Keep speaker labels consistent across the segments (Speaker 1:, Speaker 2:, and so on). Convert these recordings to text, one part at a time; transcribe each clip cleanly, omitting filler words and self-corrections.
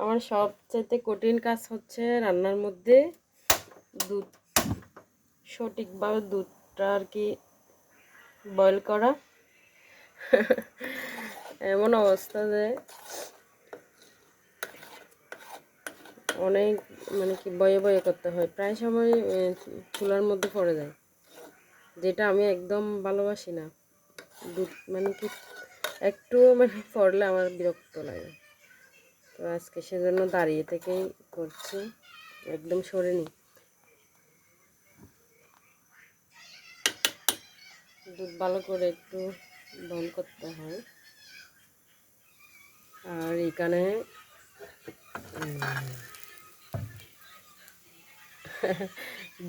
Speaker 1: আমার সবচাইতে কঠিন কাজ হচ্ছে রান্নার মধ্যে দুধ সঠিকভাবে দুধটা আর কি বয়েল করা। এমন অবস্থা যে অনেক মানে কি বয়ে বয়ে করতে হয়, প্রায় সময় চুলার মধ্যে পড়ে যায়, যেটা আমি একদম ভালোবাসি না। দুধ মানে কি একটু মানে পড়লে আমার বিরক্ত লাগে। তো আজকে সেজন্য দাঁড়িয়ে থেকেই করছি, একদম সরিনি। দুধ ভালো করে একটু বল করতে হয়। আর এখানে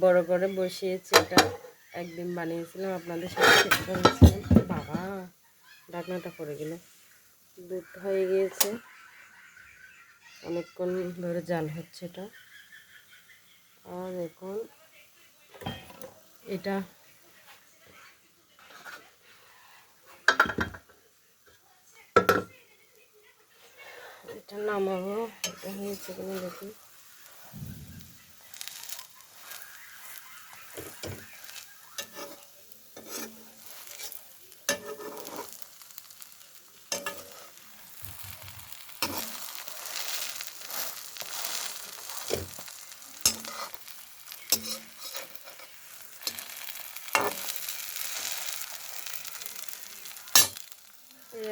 Speaker 1: বড় করে বসিয়েছি, এটা একদিন বানিয়েছিলাম, আপনাদের সাথে শেয়ার করেছিলাম। বাবা ঢাকনাটা পড়ে গেল। দুধ হয়ে গিয়েছে, অনেকক্ষণ ধরে জাল হচ্ছে এটা। আর এখন এটা এটা নামাবো। এটা হয়েছে কিনা দেখি।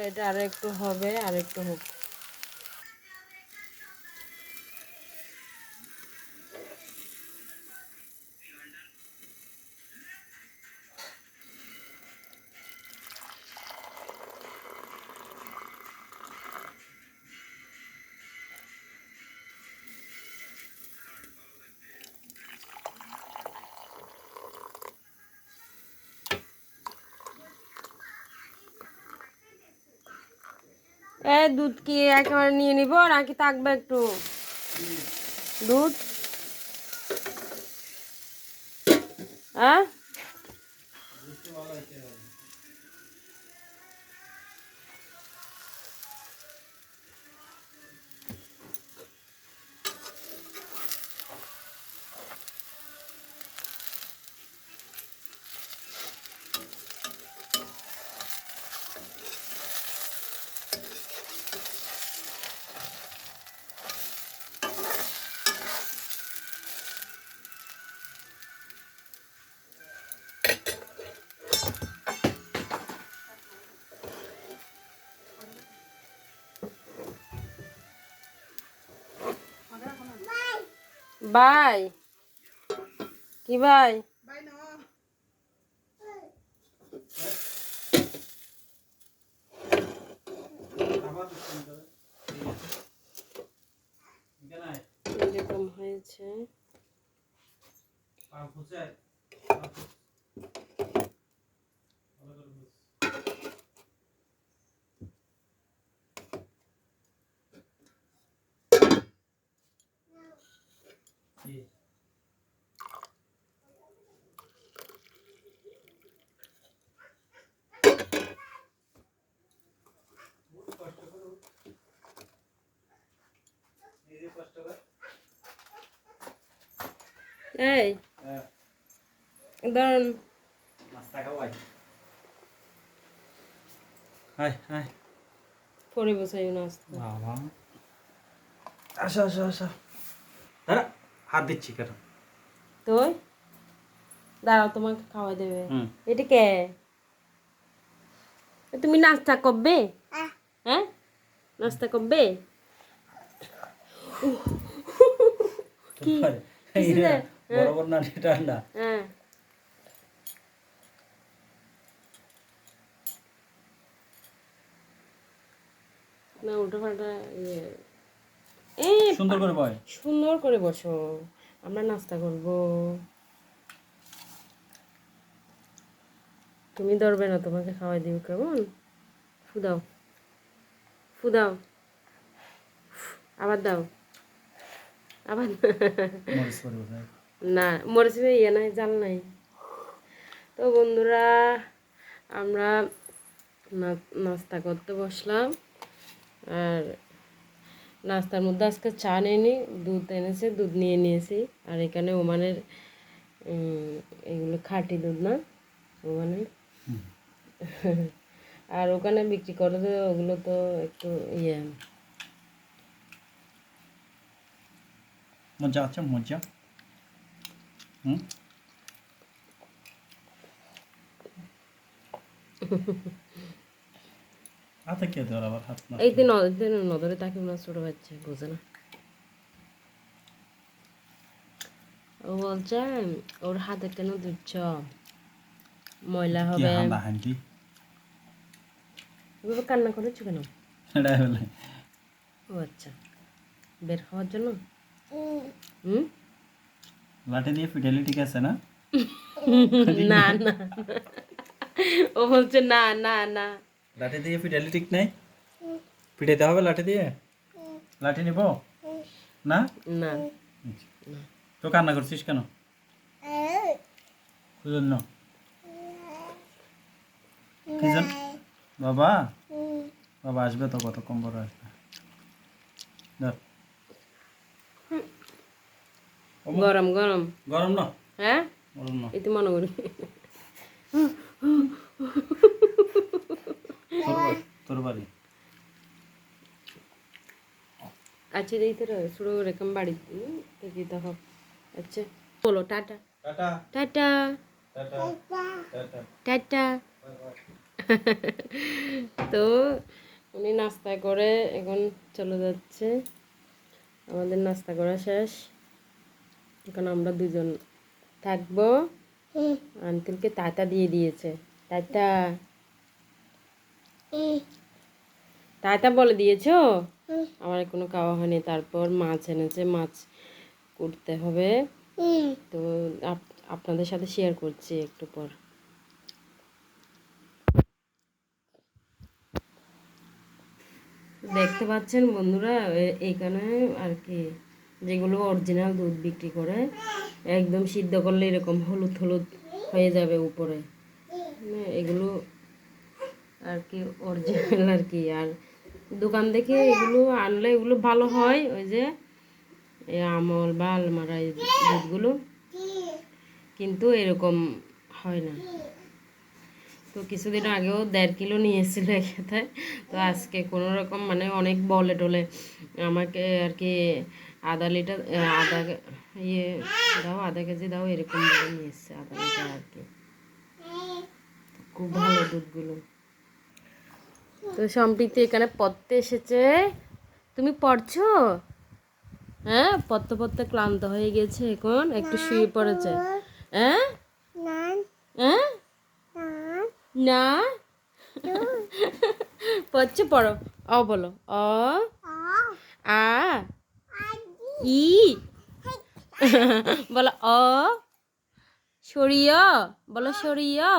Speaker 1: এটা আর একটু হবে, আর একটু হোক। দুধ কি একেবারে নিয়ে নিব নাকি থাকবে একটু দুধ? হ্যাঁ, বাই কি ভাই? এরকম হয়েছে। এই ধরুন পরে বসাই নাস্তা।
Speaker 2: আসো আসো আসো, দাঁড়া হাত দিচ্ছি কেন?
Speaker 1: তো দাঁড়াও, তোমাকে খাওয়াই দেবে। এটা কে? তুমি নাস্তা করবে? হ্যাঁ, নাস্তা করবে? কি কিসে?
Speaker 2: বরাবর না ঠান্ডা।
Speaker 1: হ্যাঁ, না উল্টো পাল্টা ইয়ে।
Speaker 2: সুন্দর করে বয়।
Speaker 1: সুন্দর করে বসো, আমরা নাস্তা করব। তুমি ধরবে না, তোমাকে খাওয়াই দিব কেমন? ফুদাও ফুদাও, আবার দাও, আবার না মরিচ ইয়ে নাই, জাল নাই। তো বন্ধুরা, আমরা নাস্তা করতে বসলাম। আর নাস্তার মধ্যে আজকে চা নিয়ে দুধ এনেছে, দুধ নিয়ে নিয়েছি। আর এখানে ওমানের এগুলো খাঁটি দুধ না, ওমানের। আর ওখানে বিক্রি করে যে ওগুলো তো একটু ইয়ে।
Speaker 2: মজা আছে মজা। হুম হাতে কে ধর আবার হাত না।
Speaker 1: এই দিন নজরে তাকে না, ছোট বাচ্চা বোঝে না। ও বলছে ওর হাতে কেন দিচ্ছ, ময়লা
Speaker 2: কি
Speaker 1: হবে।
Speaker 2: হাঁদা হাঁদি
Speaker 1: এভাবে কান্না করেছো কেন?
Speaker 2: এটাই বলে।
Speaker 1: ও আচ্ছা, বের হওয়ার জন্য। হুম।
Speaker 2: লাঠি দিয়ে পিটালি ঠিক আছে না?
Speaker 1: না না, ও বলছে না না না।
Speaker 2: লাঠি দিয়ে পিটালি ঠিক নাই? পিটাইতে হবে লাঠি দিয়ে? লাঠি নিব না?
Speaker 1: না
Speaker 2: তো কান্না করছিস কেন? কি জন্য? কি জন্য? বাবা বাবা আসবে তো, কতক্ষণ পরে আসবে। ধর।
Speaker 1: গরম গরম।
Speaker 2: গরম না?
Speaker 1: হ্যাঁ,
Speaker 2: গরম না।
Speaker 1: এই তো মনে করি।
Speaker 2: তোর বাড়ি।
Speaker 1: আচ্ছা দিতে শুরু এরকম বাড়ি দিতে হবে। আচ্ছা বলো tata.
Speaker 2: Tata
Speaker 1: tata
Speaker 2: tata tata.
Speaker 1: Tata. তো উনি নাস্তা করে এখন চলে যাচ্ছে। আমাদের নাস্তা করা শেষ, এখন আমরা দুজন থাকবো। আঙ্কেলকে টাটা দিয়ে দিয়েছে। টাটা টাটা বলে দিয়েছো? আমার এখনো খাওয়া হয়নি। তারপর মাছ এনেছে, মাছ করতে হবে। তো আপনাদের সাথে শেয়ার করছি একটু পর। দেখতে পাচ্ছেন বন্ধুরা, এইখানে আর কি যেগুলো অরিজিনাল দুধ বিক্রি করে, একদম সিদ্ধ করলে এরকম হলুদ হলুদ হয়ে যাবে উপরে। এগুলো আর কি অরিজিনাল আর কি। আর দোকান থেকে এগুলো আনলে এগুলো ভালো হয়, ওই যে আমল বা আলমারা এই দুধগুলো, কিন্তু এরকম হয় না। তো কিছুদিন আগেও 1.5 কিলো নিয়ে এসেছিল এখানে। তো আজকে কোনো রকম মানে অনেক বলে টলে আমাকে আর কি আধা ইয়ে দাও, আধা কেজি দাও, এরকম বলে নিয়ে এসছে, আধা লিটার আর কি। খুব ভালো দুধগুলো। তো সম্প্রীতি এখানে পড়তে এসেছে। তুমি পড়ছো? হ্যাঁ, পড়তে পড়তে ক্লান্ত হয়ে গেছে, এখন একটু শুয়ে পড়েছে। হ্যাঁ হ্যাঁ না, পড়ছে, পড়ো। অ বলো, অ আ ই বলো, অ সরিয়া বলো, সরিয়া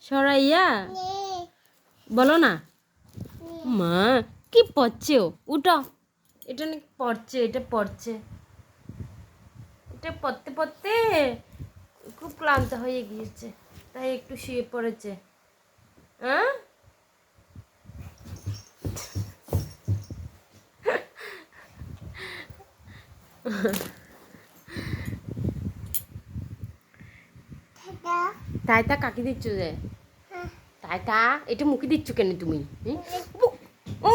Speaker 1: সরাইয়া বলো না। মা কি পড়ছে ও, উঠো। এটা নাকি পড়ছে, এটা পড়ছে, এটা পড়তে পড়তে খুব ক্লান্ত হয়ে গিয়েছে, তাই একটু শুয়ে পড়েছে। হ্যাঁ, তাই তা কাকে দিচ্ছ যে? তাই তা এটা মুখে দিচ্ছ কেন তুমি? ও,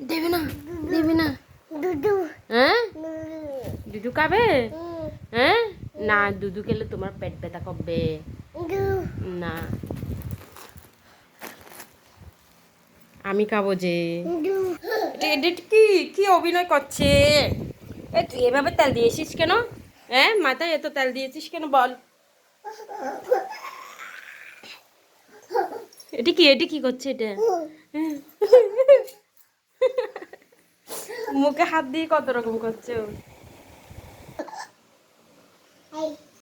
Speaker 1: দেবে না, দেবে না। হ্যাঁ, দুধু খাবে? হ্যাঁ, না দুধু খেলে তোমার পেট ব্যথা করবে না। আমি খাবো যে। এটা কি কি অভিনয় করছে? তুই এভাবে তেল দিয়েছিস কেন? হ্যাঁ, মাথায় এত তেল দিয়েছিস কেন বল? এটা কি করছে এটা? মুখে হাত দিয়ে কত রকম করছে ও।